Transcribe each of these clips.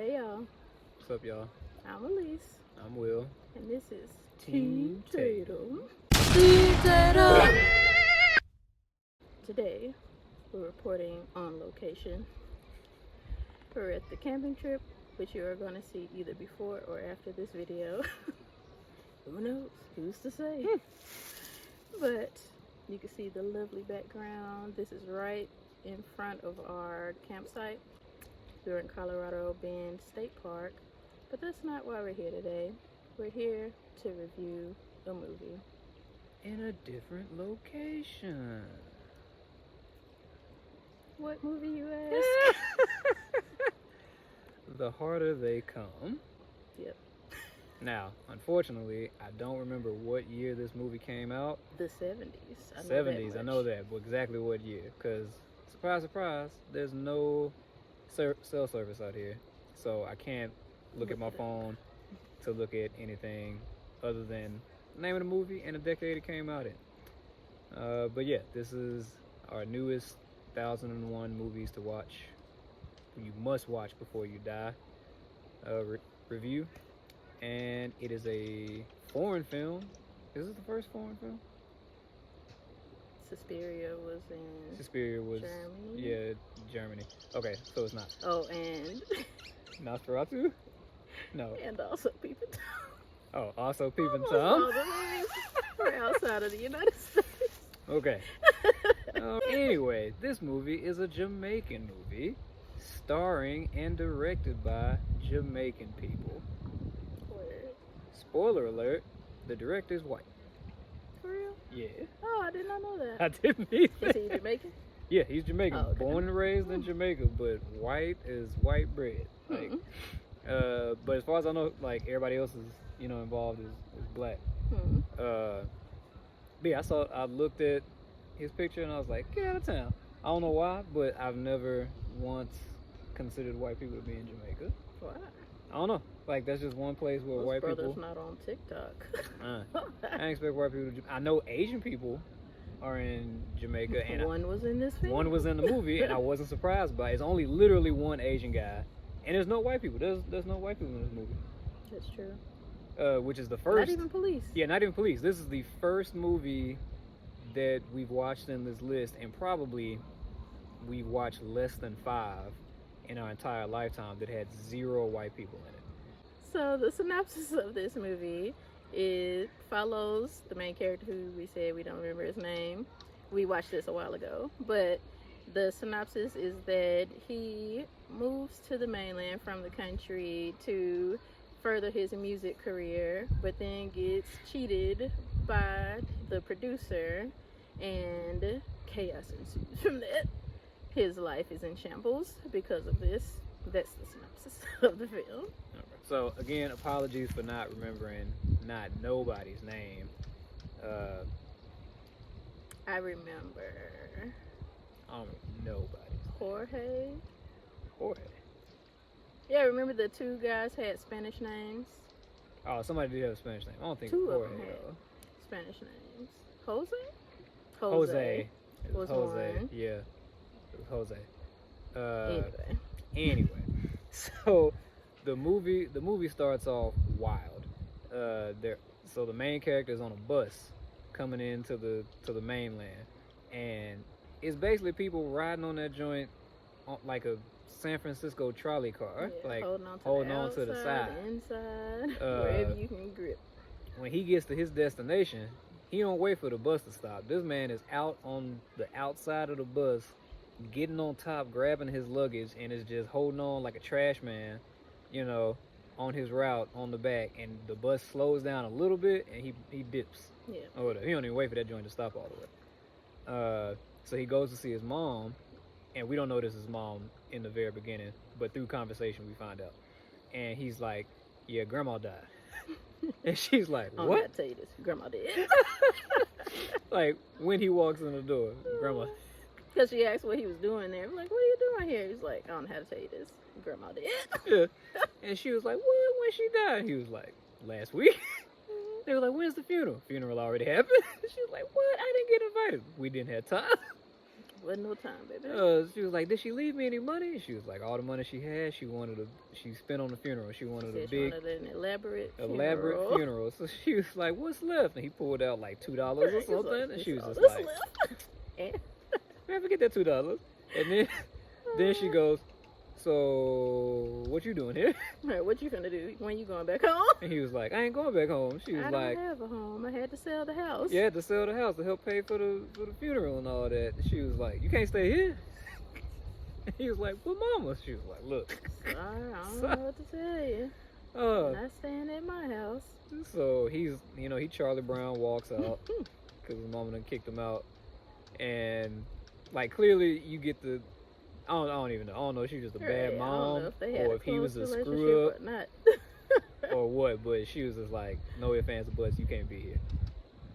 Hey y'all, What's up, y'all? I'm Elise, I'm Will. and this is Team Tatum. Team Tatum! Today, we're reporting on location. We're at the camping trip, which you are going to see either before or after this video. Who knows? Who's to say? But you can see the lovely background. This is right in front of our campsite. We're in Colorado Bend State Park, but that's not why we're here today. We're here to review a movie. In a different location. What movie, you ask? The Harder They Come. Yep. Now, unfortunately, I don't remember what year this movie came out. The 70s. 70s, I know that, but exactly what year? Because, surprise, surprise, there's no cell service out here. So I can't look at my phone to look at anything other than the name of the movie and the decade it came out in. But yeah, this is our newest 1001 movies to watch. You must watch before you die. Review. And it is a foreign film. Is this the first foreign film? Suspiria was in Suspiria was Germany. Yeah, Germany. Okay, so it's not. Oh, and Nosferatu? No. and also Peeping Tom. Oh, also Peeping Almost Tom? all the movies were outside of the United States. Okay. Anyway, this movie is a Jamaican movie starring and directed by Jamaican people. Word. Spoiler alert, the director is white. For real? Yeah. Oh, I did not know that. I didn't either. Is he Jamaican? Yeah, he's Jamaican. Oh, okay. Born and raised in Jamaica, but white is white bread. Like, but as far as I know, like everybody else is, involved is black. But yeah, I looked at his picture and I was like, get out of town. I don't know why, but I've never once considered white people to be in Jamaica. Why? I don't know. Like, that's just one place where Most white brothers people. not on TikTok. I didn't expect white people to. I know Asian people are in Jamaica, and one was in this film. one was in the movie, and I wasn't surprised by it. It's only literally one Asian guy, and there's no white people. There's no white people in this movie. That's true. Which is the first. Not even police. Yeah, not even police. This is the first movie that we've watched in this list, and probably we've watched less than 5 in our entire lifetime that had 0 white people in it. So the synopsis of this movie, it follows the main character who we said we don't remember his name. We watched this a while ago, but the synopsis is that he moves to the mainland from the country to further his music career, but then gets cheated by the producer and chaos ensues from that. His life is in shambles because of this. That's the synopsis of the film. So again, apologies for not remembering not nobody's name. I remember I don't know nobody. Jorge. Yeah, remember the 2 guys had Spanish names? Oh, somebody did have a Spanish name. I don't think 2 Jorge of them had though. Spanish names. Jose. It was Jose. one. Yeah, it was Jose. Anyway. So the movie starts off wild. So the main character is on a bus coming into the mainland, and it's basically people riding on that joint like a San Francisco trolley car, Yeah, like holding on to the side, inside, wherever you can grip. When he gets to his destination, he don't wait for the bus to stop. This man is out on the outside of the bus, getting on top, grabbing his luggage, and is just holding on like a trash man, on his route on the back. And the bus slows down a little bit, and he dips. Yeah. Or whatever. He don't even wait for that joint to stop all the way. So he goes to see his mom, and we don't know this is his mom in the very beginning, but through conversation we find out. And he's like, yeah, grandma died. And she's like, what? I'm gonna tell you this, grandma did. Like, when he walks in the door, grandma. Because she asked what he was doing there. I'm like, what are you doing here? He's like, I don't know how to tell you this, grandma did. Yeah. And she was like, what? When she died? He was like, last week. They were like, when's the funeral? Funeral already happened. She was like, what? I didn't get invited. We didn't have time. Wasn't no time, baby. She was like, "Did she leave me any money?" She was like, "All the money she had, she spent on the funeral. She wanted a She big, wanted an elaborate funeral." So she was like, "What's left?" And he pulled out like $2 or something, and she was just "This like, left." "Man, forget that $2." And then she goes, "So what you doing here?" Right, what you finna do? When you going back home? And he was like, "I ain't going back home." She was I like, don't have a home. I had to sell the house. "You had to sell the house to help pay for the funeral and all that." She was like, "You can't stay here." And he was like, "Well, mama." She was like, "Look, Sorry, I don't know what to tell you. Not staying at my house." So he Charlie Brown walks out because his mama done kicked him out, and like clearly you get the. I don't even know. I don't know if she was just a bad mom or if he was a screw up or not. or what, but she was just like, "No ifs, ands, or buts, you can't be here."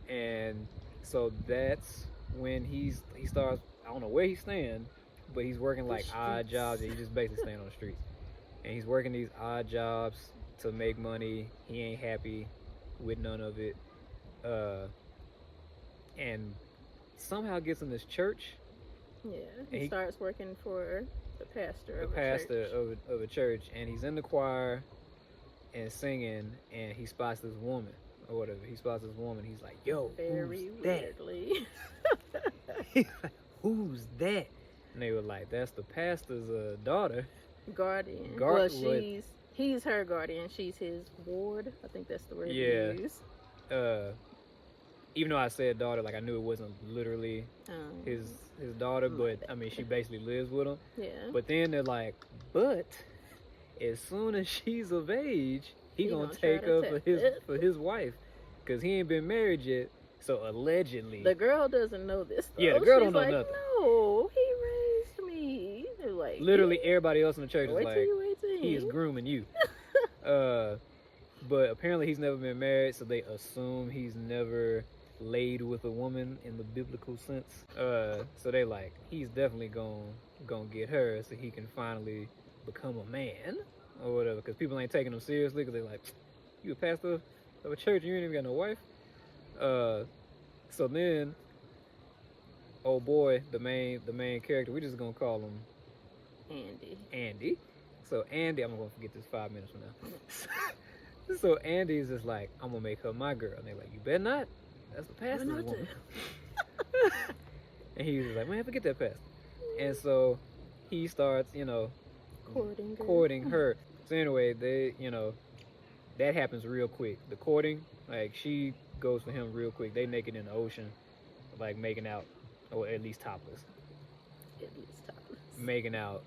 And so that's when he starts. I don't know where he's staying, but he's working like odd jobs. And he's just basically staying on the streets, and he's working these odd jobs to make money. He ain't happy with none of it, and somehow gets in this church. Yeah, he starts working for the pastor of a church, and he's in the choir and singing, and he spots this woman or whatever. He spots this woman. He's like, "Yo, very who's weirdly." That?" He's like, "Who's that?" And they were like, "That's the pastor's daughter, guardian." He's her guardian. She's his ward. I think that's the word you use. Even though I said daughter, like I knew it wasn't literally his daughter, but I mean she basically lives with him. Yeah. But then they're like, but as soon as she's of age, he gonna take her for his wife, cause he ain't been married yet. So allegedly, the girl doesn't know this. Though. Yeah, the girl She's don't know like, nothing. No, he raised me. They're like literally everybody else in the church is wait like, till you 18. He's grooming you. But apparently he's never been married, so they assume he's never laid with a woman in the biblical sense. So they like, he's definitely gonna get her so he can finally become a man or whatever, because people ain't taking him seriously because they're like, you a pastor of a church and you ain't even got no wife. So then old boy, the main character, we just gonna call him Andy. So Andy, I'm gonna forget this 5 minutes from now. So Andy's just like, I'm gonna make her my girl. And they're like, you better not. That's the pastor's woman. And he was just like, man, forget that pastor. And so he starts, courting her. So anyway, they, that happens real quick. The courting, like she goes for him real quick. They naked in the ocean, like making out, or at least topless. Making out.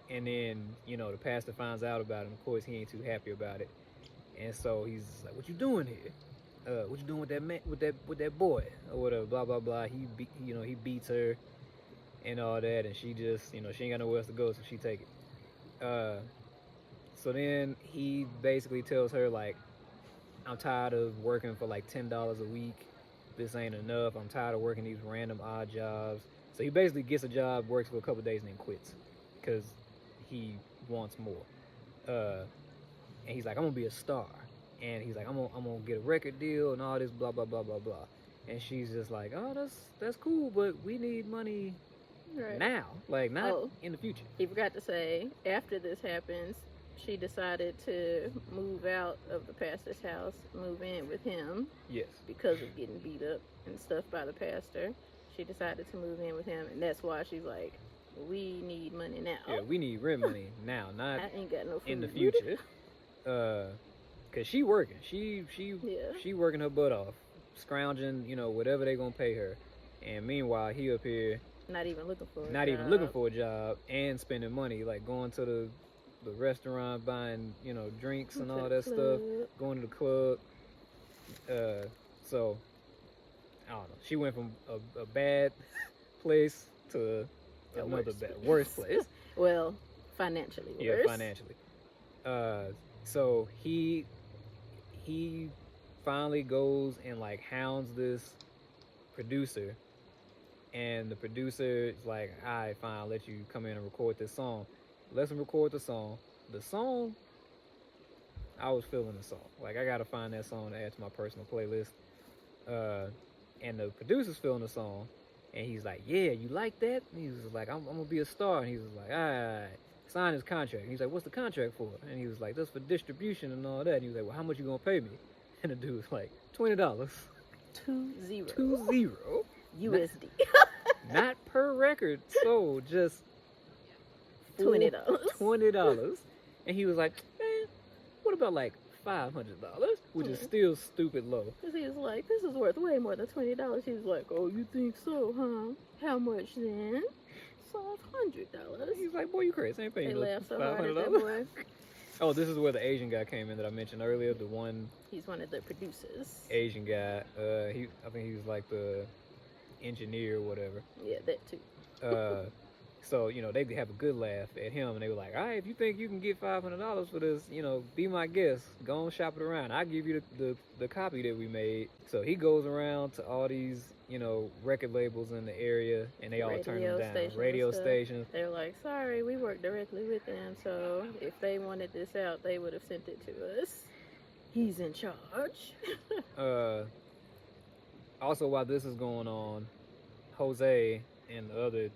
And then, the pastor finds out about him. Of course, he ain't too happy about it. And so he's like, what you doing here? What you doing with that man, with that boy? Or whatever, blah, blah, blah. He beats her and all that. And she just, she ain't got nowhere else to go, so she take it. So then he basically tells her, like, I'm tired of working for like $10 a week. This ain't enough. I'm tired of working these random odd jobs. So he basically gets a job, works for a couple days, and then quits. Because he wants more. And he's like, I'm gonna be a star. And he's like, I'm gonna get a record deal and all this blah blah blah blah blah. And she's just like, oh, that's cool, but we need money now, like not in the future. He forgot to say, after this happens, she decided to move out of the pastor's house, move in with him. Yes. Because of getting beat up and stuff by the pastor. She decided to move in with him, and that's why she's like, we need money now. Yeah, we need rent money now, not I ain't got no food. In the future. Cause she working. She working her butt off, scrounging, whatever they gonna pay her. And meanwhile, he up here not even looking for a job and spending money, like going to the restaurant, buying, drinks and all that stuff, going to the club. So I don't know. She went from a bad place to another worse place. Well, financially worse. Yeah, financially. So he finally goes and like hounds this producer, and the producer is like, all right, fine, I'll let you come in and record this song. Lets him record the song. The song, I was feeling the song. Like, I gotta find that song to add to my personal playlist. And the producer's feeling the song, And he's like, yeah, you like that? And he was like, I'm gonna be a star. And he was like, all right, sign his contract. And he's like, what's the contract for? And he was like, that's for distribution and all that. And he was like, well, how much you gonna pay me? And the dude was like, $20. 20. 20. USD. Not per record sold, just $20. $20. And he was like, man, what about like $500? Which is still stupid low. Because he was like, this is worth way more than $20. He was like, oh, you think so, huh? How much then? $500. He's like, boy, you crazy. I ain't paying They no laughed so hard at that $500. boy. Oh, this is where the Asian guy came in that I mentioned earlier. The one He's one of the producers. Asian guy. I think he was like the engineer or whatever. Yeah, that too. So, you know, they have a good laugh at him, and they were like, all right, if you think you can get $500 for this, you know, be my guest. Go and shop it around. I'll give you the copy that we made. So he goes around to all these, you know, record labels in the area, and they all turn him down. Radio stations. They're like, sorry, we work directly with them, so if they wanted this out, they would have sent it to us. He's in charge. Also, while this is going on, Jose and the other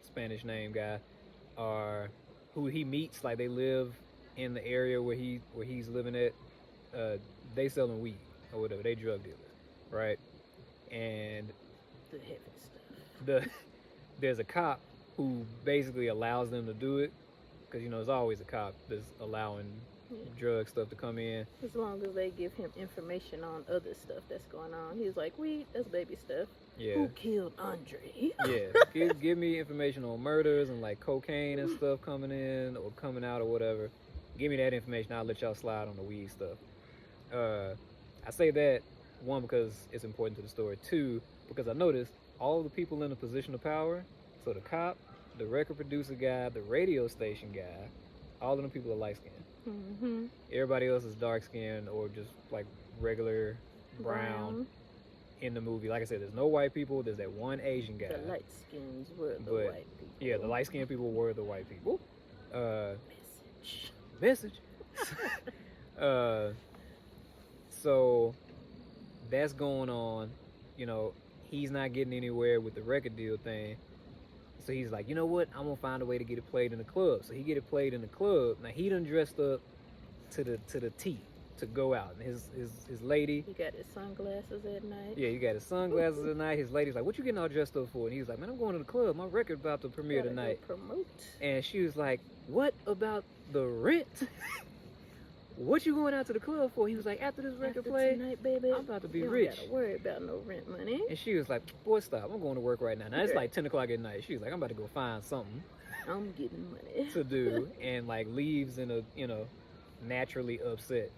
Spanish name guy are who he meets, like they live in the area where he's living at. They selling weed or whatever. They drug dealers, right? And The heavy stuff. there's a cop who basically allows them to do it, because you know there's always a cop that's allowing drug stuff to come in. As long as they give him information on other stuff that's going on. He's like, weed, that's baby stuff. Yeah. Who killed Andre? Yeah. Give me information on murders and like cocaine and stuff coming in or coming out or whatever. Give me that information. I'll let y'all slide on the weed stuff. I say that, one, because it's important to the story. Two, because I noticed all the people in a position of power, so the cop, the record producer guy, the radio station guy, all of them people are light skinned. Mm-hmm. Everybody else is dark skinned or just like regular brown. In the movie, like I said, there's no white people. There's that one Asian guy. The light skins were the white people. Yeah, the light skinned people were the white people. Message. So that's going on. You know, he's not getting anywhere with the record deal thing. So he's like, you know what? I'm gonna find a way to get it played in the club. So he get it played in the club. Now he done dressed up to the T to go out. And his lady. He got his sunglasses at night. Yeah, he got his sunglasses at night. His lady's like, what you getting all dressed up for? And he was like, man, I'm going to the club. My record about to premiere tonight. Promote. And she was like, what about the rent? What you going out to the club for? He was like, after this record play, tonight, baby, I'm about to be you rich. Don't gotta worry about no rent money. And she was like, boy, stop. I'm going to work right now. Now it's like 10 o'clock at night. She was like, I'm about to go find something I'm getting money to do. And like leaves in a, you know, naturally upset.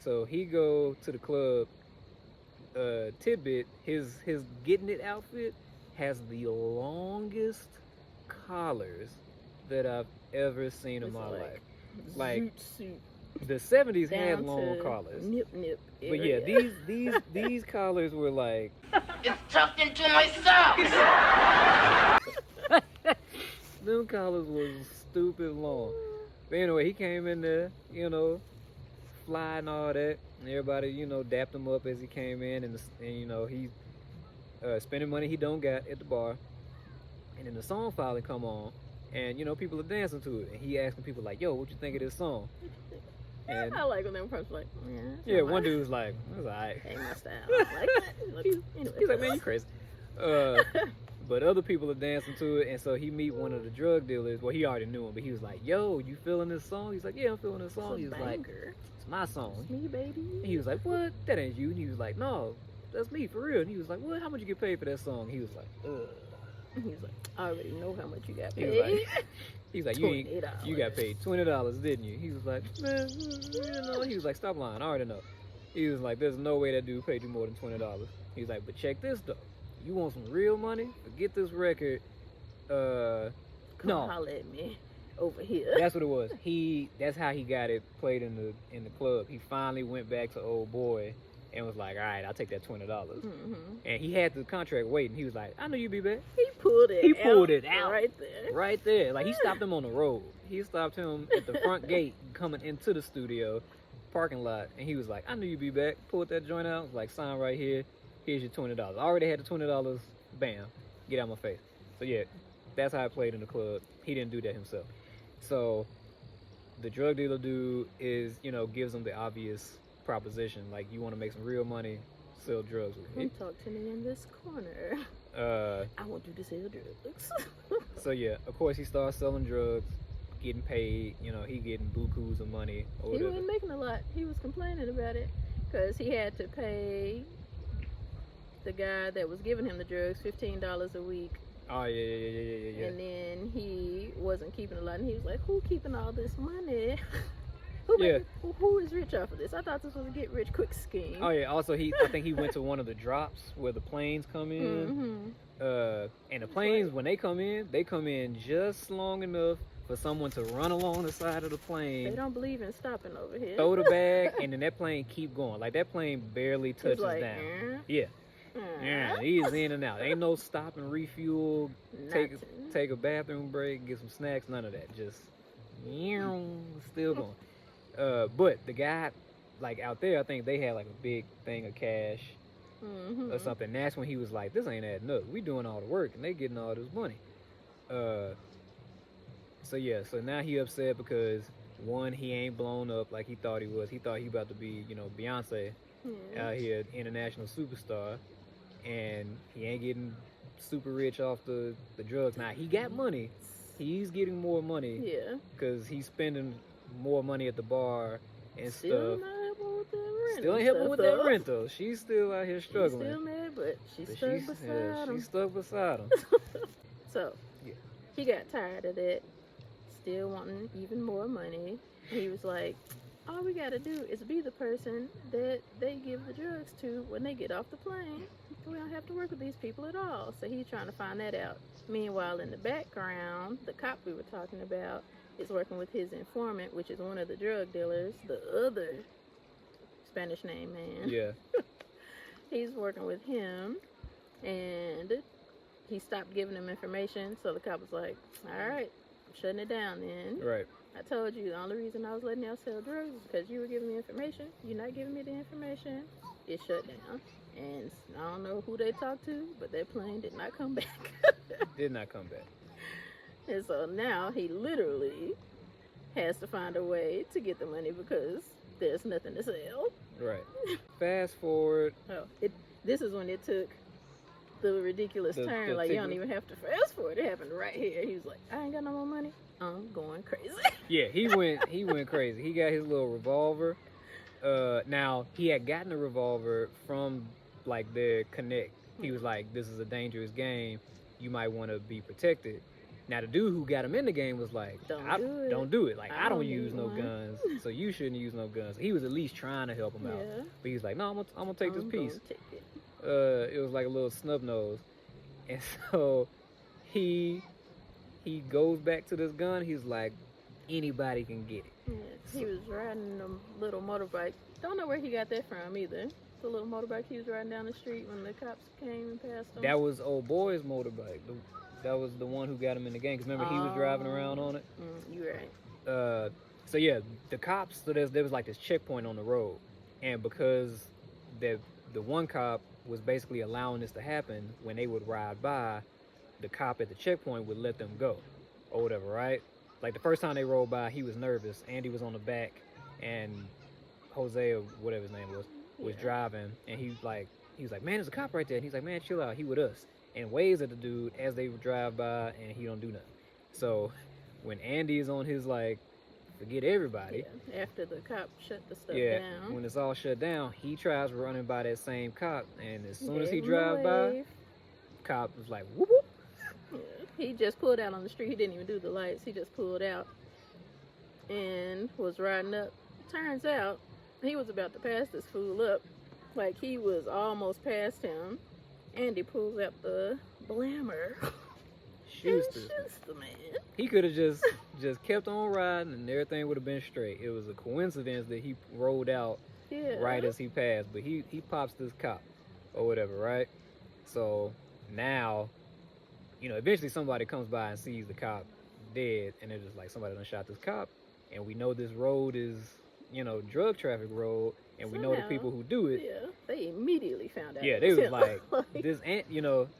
So he go to the club. Tidbit, his getting it outfit has the longest collars that I've ever seen in my life. Like suit. The 70s Down had long to collars. Nip But area. yeah, these collars were like It's tucked into my socks. them collars was stupid long. But anyway, he came in there, you know, fly and all that, and everybody, you know, dapped him up as he came in, and you know, he spending money he don't got at the bar, and then the song finally come on, and you know, people are dancing to it, and he asking people like, yo, what you think of this song? And I like when them folks like, yeah, one dude was like, that's alright. Ain't my style. I like that. Anyway. He's like, man, you crazy. But other people are dancing to it, and so he meet one of the drug dealers. Well, he already knew him, but he was like, yo, you feeling this song? He's like, yeah, I'm feeling this song. He was like, it's my song. It's me, baby. And he was like, what? That ain't you. And he was like, no, that's me, for real. And he was like, what? How much you get paid for that song? He was like, ugh. He was like, I already know how much you got He paid. was like, you got paid $20, didn't you? He was like, man, you know. He was like, stop lying. I already know. He was like, there's no way that dude paid you more than $20. He was like, but check this though. You want some real money? Forget this record. Come holler at me over here. That's what it was. That's how he got it played in the club. He finally went back to old boy and was like, all right, I'll take that $20. Mm-hmm. And he had the contract waiting. He was like, I know you'd be back. He pulled it out right there. Right there. Like he stopped him on the road. He stopped him at the front gate coming into the studio parking lot, and he was like, I knew you'd be back. Pulled that joint out, was like, sign right here. Here's your $20. I already had the $20. Bam. Get out of my face. So yeah, that's how it played in the club. He didn't do that himself. So the drug dealer dude is, gives him the obvious proposition. Like, you want to make some real money, sell drugs with me. Come talk to me in this corner. I want you to sell drugs. So yeah, of course he starts selling drugs, getting paid. He getting bukus of money or He whatever. wasn't making a lot. He was complaining about it because he had to pay the guy that was giving him the drugs $15 a week. Oh yeah. And then he wasn't keeping a lot, and he was like, "Who keeping all this money? Who is rich off of this? I thought this was a get rich quick scheme." Oh yeah. Also, I think he went to one of the drops where the planes come in. And the planes, when they come in just long enough for someone to run along the side of the plane. They don't believe in stopping over here. Throw the bag, and then that plane keep going. Like, that plane barely touches down. Yeah. Yeah, he's in and out. Ain't no stop and refuel, take a bathroom break, get some snacks, none of that. Just still going. But the guy, like, out there, I think they had like a big thing of cash or something. And that's when he was like, "This ain't adding up. We doing all the work and they getting all this money." So now he upset because one, he ain't blown up like he thought he was. He thought he about to be, Beyonce out here, international superstar. And he ain't getting super rich off the drugs. Now, he got money. He's getting more money. Yeah. Because he's spending more money at the bar and Still stuff. not helping with that rent. Still ain't helping with that rental. She's still out here struggling. She's still mad, but she's stuck beside him. She's stuck beside him. So, he got tired of that. Still wanting even more money. He was like, all we gotta do is be the person that they give the drugs to when they get off the plane. We don't have to work with these people at all. So he's trying to find that out. Meanwhile, in the background, the cop we were talking about is working with his informant, which is one of the drug dealers, the other Spanish name man. Yeah. He's working with him, and he stopped giving him information. So the cop was like, all right, I'm shutting it down then. Right. I told you the only reason I was letting y'all sell drugs is because you were giving me information. You're not giving me the information. It shut down. And I don't know who they talked to, but that plane did not come back. Did not come back. And so now he literally has to find a way to get the money because there's nothing to sell. Right. Fast forward. This is when it took the ridiculous turn. Like, you don't even have to fast forward. It happened right here. He was like, I ain't got no more money. I'm going crazy. Yeah, he went crazy. He got his little revolver. Now, he had gotten a revolver from, like, their connect. He was like, this is a dangerous game. You might want to be protected. Now, the dude who got him in the game was like, don't do it. Like, I don't use no guns, so you shouldn't use no guns. He was at least trying to help him out. But he's like, no, I'm going to take this piece. It was like a little snub nose. And so he goes back to this gun. He's like, anybody can get it. Yeah, he was riding a little motorbike. Don't know where he got that from either. The little motorbike he was riding down the street when the cops came and passed him. That was old boy's motorbike. That was the one who got him in the game. Because remember, he was driving around on it. You're right. So yeah, the cops. So there was like this checkpoint on the road, and because the one cop was basically allowing this to happen, when they would ride by, the cop at the checkpoint would let them go, or whatever, right? Like the first time they rolled by, he was nervous. Andy was on the back, and Jose or whatever his name was driving, and he was like, man, there's a cop right there. And he's like, man, chill out. He with us. And waves at the dude as they drive by, and he don't do nothing. So when Andy is on his like, forget everybody. Yeah, after the cop shut the stuff down. When it's all shut down, he tries running by that same cop, and as soon as he drives by, cop was like, whoop whoop. Yeah, he just pulled out on the street. He didn't even do the lights. He just pulled out and was riding up. Turns out he was about to pass this fool up. Like, he was almost past him. Andy pulls out the blammer. Shoots the man. He could have just kept on riding and everything would have been straight. It was a coincidence that he rolled out right as he passed, but he pops this cop or whatever, right? So now, eventually somebody comes by and sees the cop dead, and they're just like, somebody done shot this cop, and we know this road is, drug traffic road, and we know the Somehow, people who do it. Yeah, they immediately found out. Yeah, it they was him. like, this ant,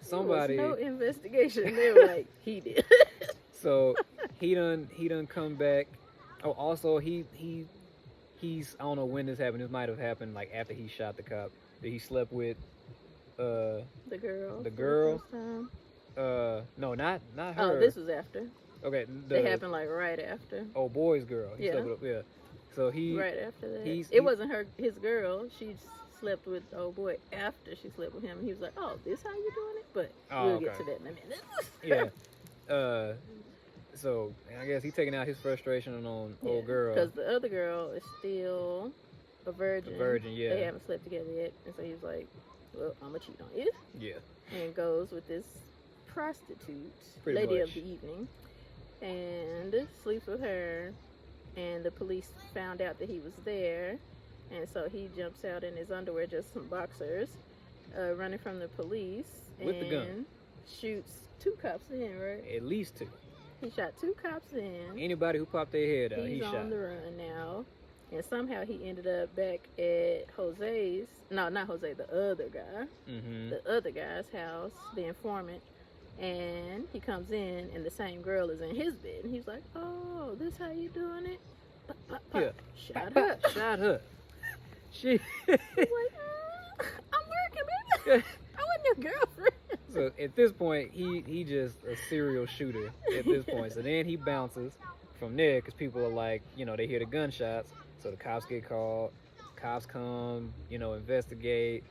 somebody. There was no investigation. They were like, he did. So he done come back. Oh, also he's I don't know when this happened. This might have happened like after he shot the cop. That he slept with the girl. The girl. For the first time. No, not her. Oh, this was after. Okay, It happened like right after. Oh, boy's girl. He Yeah. slept with, yeah. So he Right after that. he- It wasn't his girl. She slept with the old boy after she slept with him. He was like, "Oh, this how you doing it?" But we'll get okay. to that in a minute. yeah. So I guess he's taking out his frustration on old girl. Because the other girl is still a virgin. A virgin, yeah. They haven't slept together yet, and so he was like, "Well, I'm gonna cheat on you," Yeah. and goes with this prostitute, Pretty lady much. of the evening, and sleeps with her. And the police found out that he was there, and so he jumps out in his underwear, just some boxers, running from the police, With the gun. shoots 2 cops in. Right? At least 2. He shot 2 cops in. Anybody who popped their head out, He's he on shot. the run now, and somehow he ended up back at Jose's. No, not Jose. The other guy. Mm-hmm. The other guy's house, the informant. And he comes in, and the same girl is in his bed. And he's like, "Oh, this how you doing it?" Pop, pop, pop. Yeah. Shot her. Shot her. She. He's like, "I'm working, baby. I wasn't your girlfriend." So at this point, he just a serial shooter at this point. So then he bounces from there because people are like, they hear the gunshots. So the cops get called. Cops come, investigate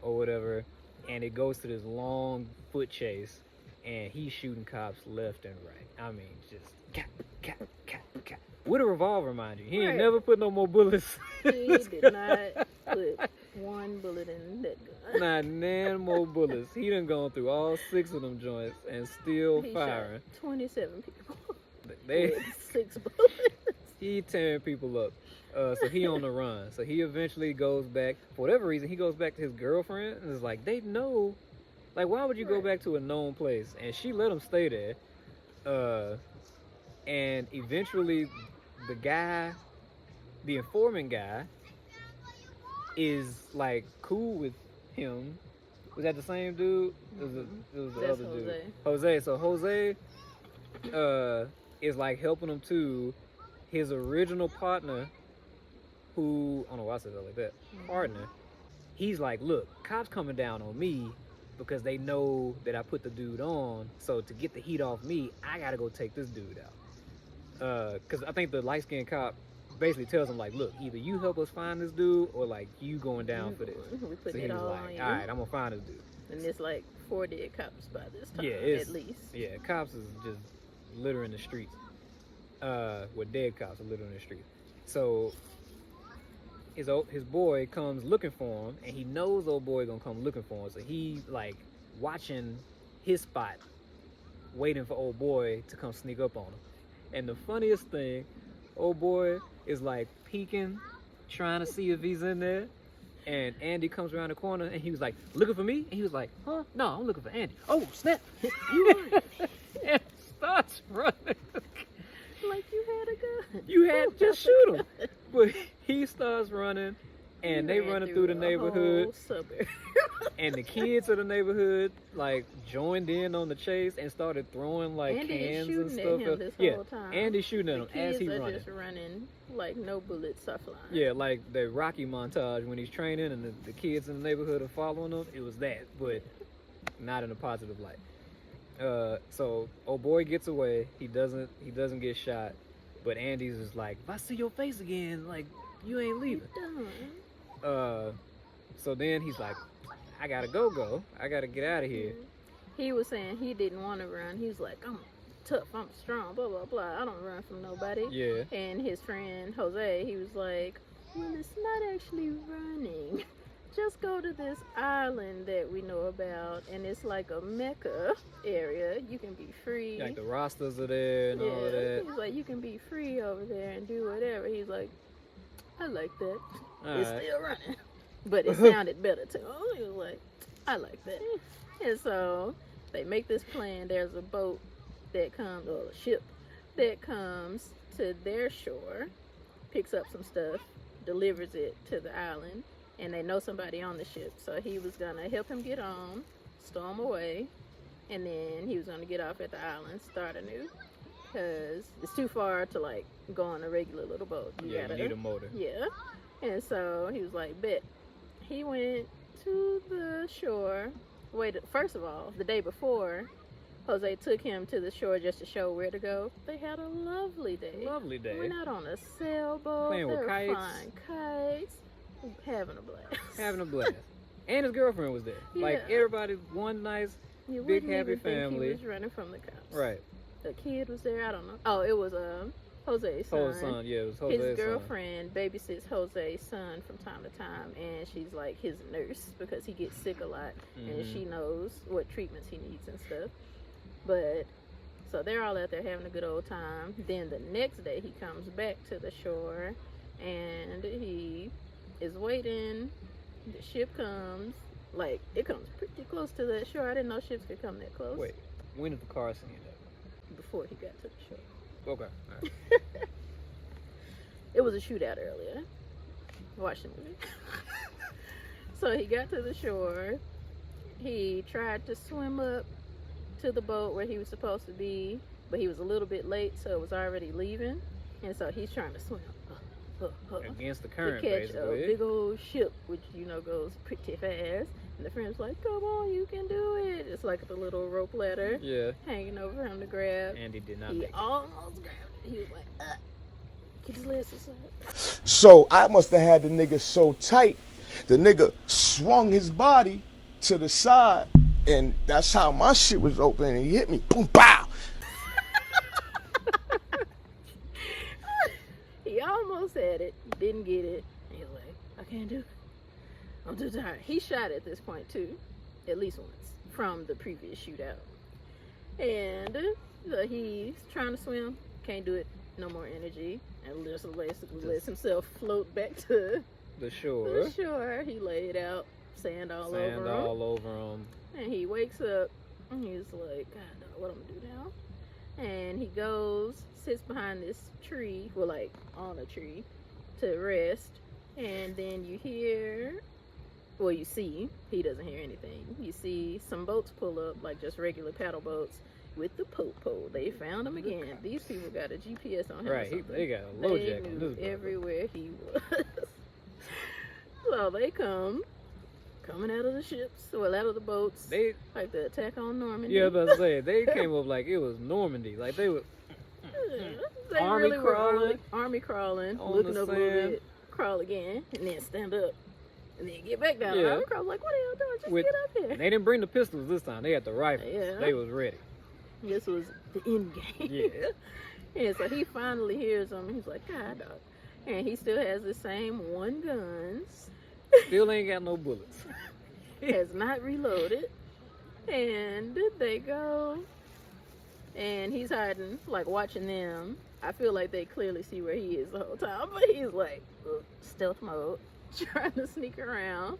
or whatever. And it goes to this long foot chase. And he's shooting cops left and right. I mean, just cap, cap, cap, cap. With a revolver, mind you. He ain't Right. never put no more bullets. He did not put one bullet in that gun. Not nan more bullets. He done gone through all 6 of them joints and still He firing. shot 27 people They with 6 bullets. he tearing people up. So he on the run. So he eventually goes back. For whatever reason, he goes back to his girlfriend and is like, they know. Like, why would you go Right. back to a known place? And she let him stay there. And eventually, the informant guy, is like cool with him. Was that the same dude? It was the That's other Jose. dude. Jose. So Jose is like helping him too. His original partner, who I don't know why I said that like that. Partner, he's like, look, cops coming down on me because they know that I put the dude on. So to get the heat off me, I gotta go take this dude out. Because I think the light skinned cop basically tells him like, look, either you help us find this dude or like you going down for this. We So putting he it was all like, on you. all right, I'm gonna find this dude. And there's like 4 dead cops by this time, Yeah, it's- at least. Yeah, cops is just littering the streets. Dead cops are littering the streets. So his boy comes looking for him, and he knows old boy gonna come looking for him. So he like watching his spot, waiting for old boy to come sneak up on him. And the funniest thing, old boy is like peeking, trying to see if he's in there. And Andy comes around the corner, and he was like, looking for me? And he was like, huh? No, I'm looking for Andy. Oh, snap. You run. And starts running. Like you had a gun. You had just shoot him. But he starts running, and He they ran running through the a neighborhood. whole suburb. And the kids of the neighborhood like joined in on the chase and started throwing like Andy is cans shooting and at stuff. him this Yeah, whole time. Andy shooting The at him kids as he are running. just running like no bullets are flying. Yeah, like the Rocky montage when he's training and the kids in the neighborhood are following him. It was that, but not in a positive light. So old boy gets away. He doesn't get shot. But Andy's just like, if I see your face again, like you ain't leaving. Done. So then he's like, I gotta go. I gotta get out of here. He was saying he didn't want to run. He was like, I'm tough, I'm strong, blah, blah, blah. I don't run from nobody. Yeah. And his friend, Jose, he was like, well, it's not actually running. Just go to this island that we know about, and it's like a Mecca area. You can be free. Like the rosters are there and all of that. He's like, you can be free over there and do whatever. He's like, I like that. It's Alright. still running. But it sounded better to him. He was like, I like that. And so they make this plan. There's a boat that comes, or a ship that comes to their shore, picks up some stuff, delivers it to the island, and they know somebody on the ship. So he was gonna help him get on, stow him away, and then he was gonna get off at the island, start anew, because it's too far to like go on a regular little boat. You need a motor. Yeah, and so he was like, bet. He went to the shore. Wait, first of all, the day before, Jose took him to the shore just to show where to go. They had a lovely day. Lovely day. Went out on a sailboat. Playing with kites. Flying kites. Having a blast. Having a blast. And his girlfriend was there. Yeah. Like, everybody, one nice, You big, wouldn't happy even think family. he was running from the cops. Right. The kid was there. I don't know. Oh, it was Jose's son. Jose's son, yeah, it was Jose's His girlfriend babysits Jose's son from time to time, and she's like his nurse because he gets sick a lot, and she knows what treatments he needs and stuff. But so they're all out there having a good old time. Then the next day he comes back to the shore, and he is waiting. The ship comes. Like, it comes pretty close to that shore. I didn't know ships could come that close. Wait, when did the car scene happen? Before he got to the shore. Okay. All right. It was a shootout earlier. Watch the movie. So he got to the shore. He tried to swim up to the boat where he was supposed to be, but he was a little bit late, so it was already leaving. And so he's trying to swim Against the to current, catch basically. a big old ship, which goes pretty fast. And the friend's like, "Come on, you can do it." It's like the little rope ladder Yeah. hanging over him to grab. And he did not He make it. almost grabbed it. He was like, get his legs aside. So I must have had the nigga so tight, the nigga swung his body to the side, and that's how my shit was open, and he hit me. Boom, pow. He almost had it, didn't get it. And he was like, I can't do it. I'm too tired. He shot at this point too, at least once, from the previous shootout. And he's trying to swim, can't do it, no more energy, and just lets himself float back to The shore. the shore. He laid out, sand all Sand over him. all over him. And he wakes up, and he's like, God, what I'm gonna do now? And he goes, sits behind this tree, well, like on a tree, to rest. And then you hear, well, you see, he doesn't hear anything. You see some boats pull up, like just regular paddle boats, with the pole. They found him again. These people got a GPS on him. Right, they got a low jack on knew this brother. everywhere he was. So they coming out of the ships, well, out of the boats, They, like the attack on Normandy. yeah, I was about to say, they came up like it was Normandy. Like they were They Army really were crawling. army crawling, On looking the up a little sand. bit, crawl again, and then stand up, and then get back down. Yeah. Army crawl like, what are y'all doing? Just With- get up here. They didn't bring the pistols this time. They had the rifles. Yeah. They was ready. This was the end game. Yeah. And so he finally hears them, and he's like, God, dog. And he still has the same one gun, Still ain't got no bullets. has not reloaded, and they go, and he's hiding, like watching them. I feel like they clearly see where he is the whole time, but he's like stealth mode, trying to sneak around,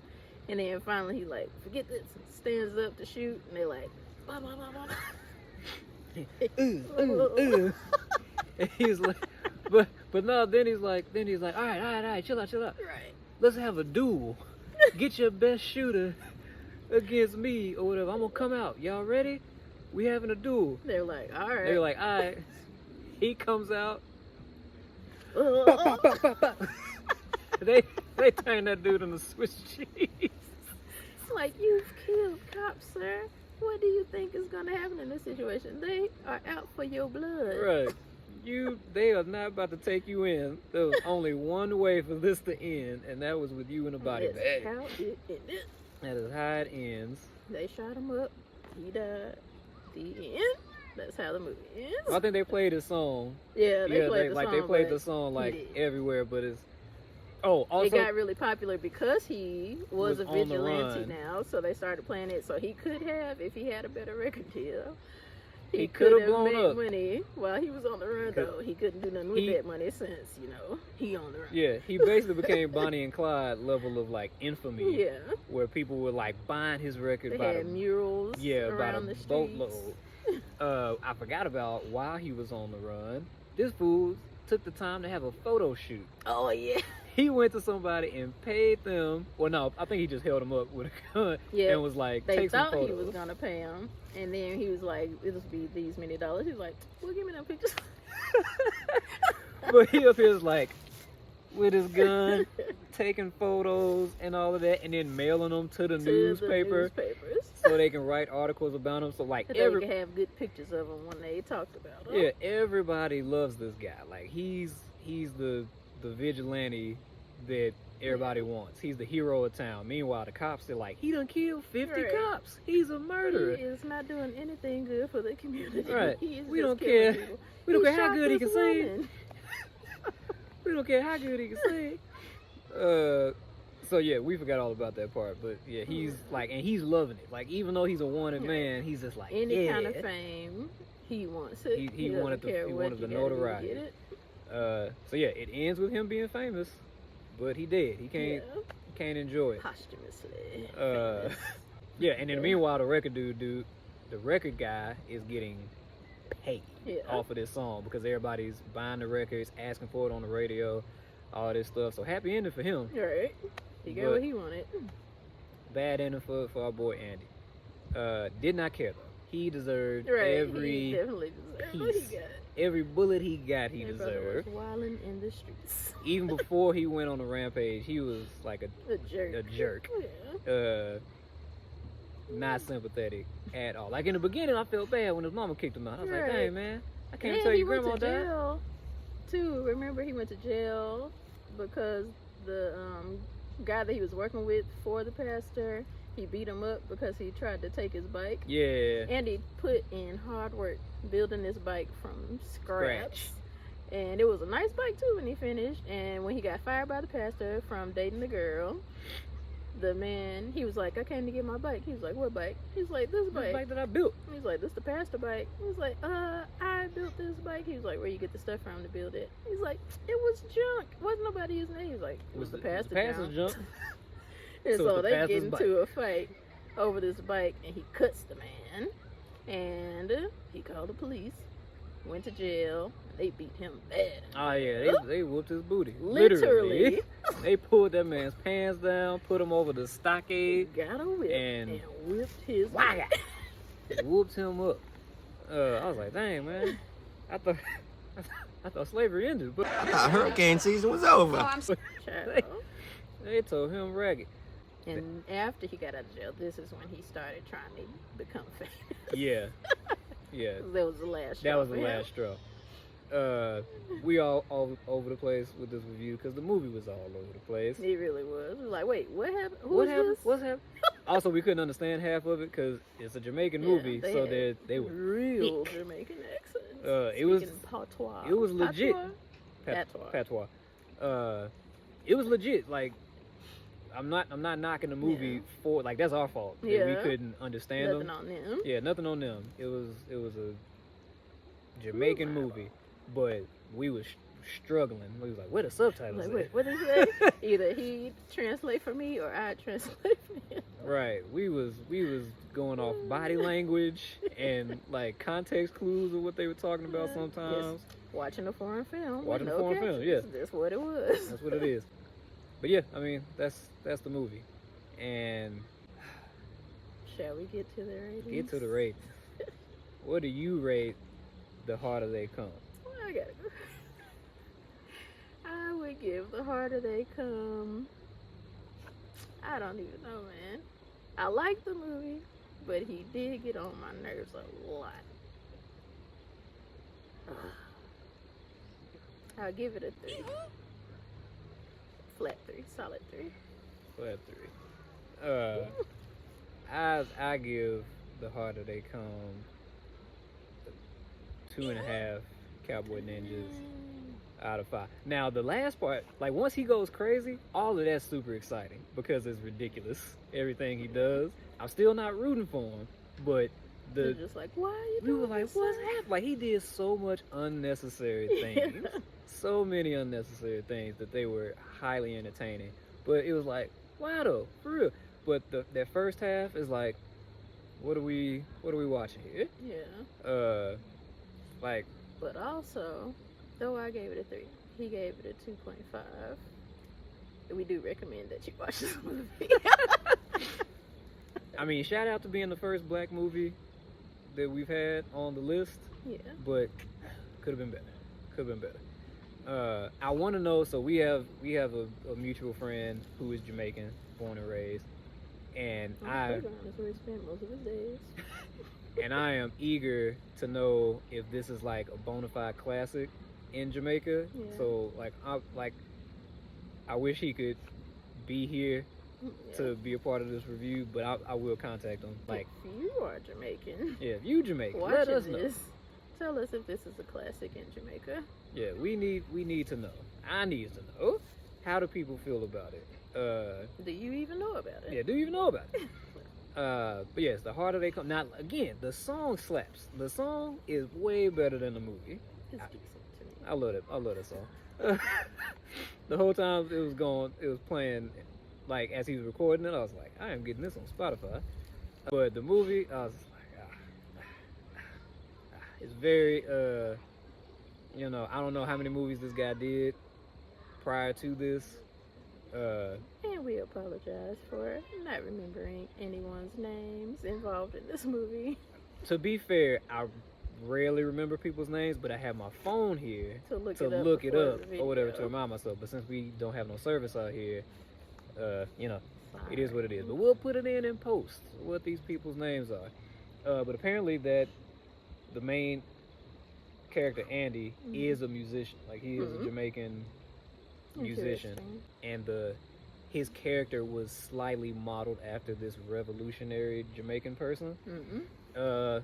and then finally he like, forget this, stands up to shoot, and they're like, blah, blah, blah, blah. And he's like, but no, then he's like, all right, chill out. Right. Let's have a duel. Get your best shooter against me or whatever. I'm gonna come out. Y'all ready? We having a duel. They're like, all right. They're like, all right. He comes out. They turn that dude into Swiss cheese. It's like, you've killed cops, sir. What do you think is going to happen in this situation? They are out for your blood. Right. They are not about to take you in. There was only one way for this to end, and that was with you in a body That's bag. how it ended. That is how it ends. They shot him up. He died. The end. That's how the movie ends. I think they played the song. Yeah, they played the song. they played but the song like did. everywhere, but it's also it got really popular because he was a on the vigilante run. now, so they started playing it. So he could have, if he had a better record deal, He could could have have blown made up. money while he was on the run. Though he couldn't do nothing with he- that money since he on the run. Yeah, he basically became Bonnie and Clyde level of like infamy, Yeah. where people were like buying his record They by had the murals about around a the streets. boatload. I forgot about while he was on the run. This fool took the time to have a photo shoot. Oh yeah. He went to somebody and paid them. Well, no, I think he just held him up with a gun and was like, they take some thought photos. he was gonna pay him, and then he was like, "It'll be these many dollars." He was like, "Well, give me them pictures." But he up here is like, with his gun, taking photos and all of that, and then mailing them to the newspaper so they can write articles about him. So like, so they can have good pictures of him when they talked about him. Yeah, everybody loves this guy. Like he's the vigilante that everybody wants. He's the hero of town. Meanwhile, the cops are like, he done killed 50 cops. He's a murderer. He is not doing anything good for the community. Right. We don't care. We don't care how good he can sing. We don't care how good he can sing. So yeah, we forgot all about that part. But yeah, he's like, and he's loving it. Like even though he's a wanted man, he's just like any kind of fame, he wants it. He wanted the notoriety. So yeah, it ends with him being famous, but he dead. He can't enjoy it posthumously. Yeah, and then meanwhile the record the record guy is getting paid off of this song because everybody's buying the records, asking for it on the radio, all this stuff. So happy ending for him. Right. He got what he wanted. Bad ending for our boy Andy. Did not care though. He deserved he definitely deserved what he got. Every bullet he got, he deserved. Was wilding in the streets. Even before he went on the rampage, he was like a jerk. Yeah. Not sympathetic at all. Like in the beginning, I felt bad when his mama kicked him out. I was like, dang man, I can't tell your grandma died. Jail too. Remember, he went to jail because the guy that he was working with for the pastor, he beat him up because he tried to take his bike. Yeah. And he put in hard work building this bike from scratch. And it was a nice bike too when he finished. And when he got fired by the pastor from dating the girl, the man, he was like, I came to get my bike. He was like, what bike? He's like, this bike. The bike that I built. He's like, this the pastor bike. He was like, I built this bike. He was like, where you get the stuff from to build it? He's like, it was junk. Wasn't nobody using it. He was like, it was the pastor's junk. And so they get into a fight over this bike, and he cuts the man, and he called the police, went to jail, and they beat him bad. Oh yeah, they whooped his booty. Literally. They pulled that man's pants down, put him over the stockade, got a whip, and whipped his ass. Whooped him up. I was like, dang man, I thought slavery ended, but I thought hurricane season was over. They told him Reggae. And after he got out of jail, this is when he started trying to become famous. Yeah. That was the last straw. That was the last straw. We all over the place with this review because the movie was all over the place. It really was. It was like, wait, what happened? What's happened? Also, we couldn't understand half of it because it's a Jamaican movie, so they were real Jamaican accents. It was patois. It was legit. Patois. It was legit. Like, I'm not knocking the movie for like that's our fault. Yeah. We couldn't understand nothing on them. Yeah, nothing on them. It was a Jamaican movie, but we was struggling. We was like, where the subtitles? Like, wait, what is that? Either he translate for me or I translate for him. Right. We was going off body language and like context clues of what they were talking about sometimes. Yes. Watching a foreign film. Yeah. That's what it was. That's what it is. But yeah, I mean that's the movie. And shall we get to the ratings? Get to the ratings. What do you rate The Harder They Come? Well, I would give The Harder They Come, I don't even know, man. I like the movie, but he did get on my nerves a lot. I'll give it a 3. Flat 3, solid 3. Flat 3. I give The Harder They Come 2.5 Cowboy Ninjas out of 5. Now the last part, like once he goes crazy, all of that's super exciting because it's ridiculous. Everything he does. I'm still not rooting for him, but you're just like, why are you doing we were like, what's happening? Like he did so much unnecessary things. So many unnecessary things that they were highly entertaining. But it was like, wow though, for real. But that first half is like, what are we watching here? Yeah. Like. But also, though I gave it a 3, he gave it a 2.5. we do recommend that you watch this movie. I mean, shout out to being the first black movie that we've had on the list, Yeah. but could have been better. Could have been better. I want to know. So we have a mutual friend who is Jamaican, born and raised, and That's where he spent most of his days. and I am eager to know if this is like a bona fide classic in Jamaica. Yeah. So I wish he could be here Yeah. to be a part of this review, but I will contact him. Like, if you are Jamaican, yeah, if you Jamaican, let watching us know. this, tell us if this is a classic in Jamaica. Yeah, we need to know. I need to know. How do people feel about it? Do you even know about it? Yeah, do you even know about it? But yes, The Harder They Come. Now, again, the song slaps. The song is way better than the movie. It's decent to me. I love it. I love that song. The whole time it was playing, like as he was recording it, I was like, I am getting this on Spotify. But the movie, I was like, it's very, I don't know how many movies this guy did prior to this. And we apologize for not remembering anyone's names involved in this movie. To be fair, I rarely remember people's names, but I have my phone here To look to it up look it before up the or whatever to video. remind myself. But since we don't have no service out here, it is what it is. Fine. But we'll put it in post what these people's names are. But apparently that the main character, Andy, is a musician. Like he is a Jamaican musician. Interesting. And his character was slightly modeled after this revolutionary Jamaican person. Mm-hmm.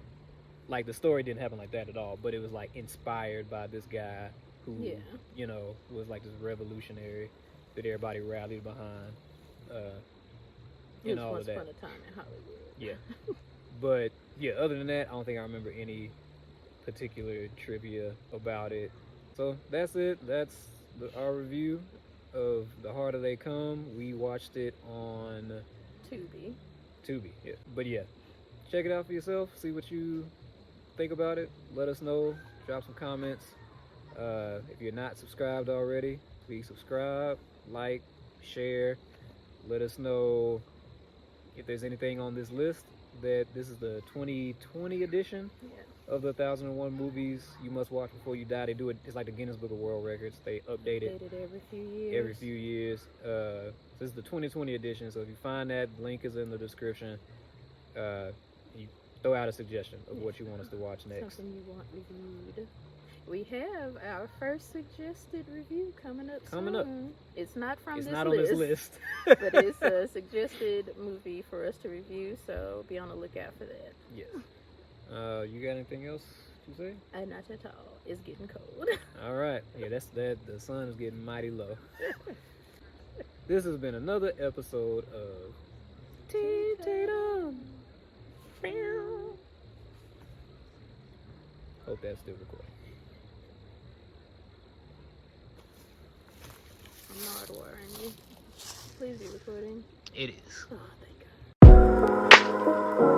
Like the story didn't happen like that at all, but it was like inspired by this guy who, was like this revolutionary that everybody rallied behind. It And was all once of that. upon a time in Hollywood. Yeah. But yeah, other than that, I don't think I remember any particular trivia about it. So that's it. That's our review of The Harder They Come. We watched it on Tubi. Yeah. But yeah, check it out for yourself. See what you think about it. Let us know. Drop some comments. If you're not subscribed already, please subscribe, like, share. Let us know if there's anything on this list that this is the 2020 edition of the 1001 movies you must watch before you die. They do it. It's like the Guinness Book of World Records. They update it every few years. This is the 2020 edition. So if you find that, the link is in the description. You throw out a suggestion of what you want us to watch next. Something you want reviewed. We have our first suggested review coming up soon. It's not from It's this not list. on this list. But it's a suggested movie for us to review, so be on the lookout for that. Yes. You got anything else to say? Not at all. It's getting cold. All right. Yeah, that's that. The sun is getting mighty low. This has been another episode of Tatum. Hope that's still recording. I'm not worrying you. Please be recording. It is. Oh, thank God.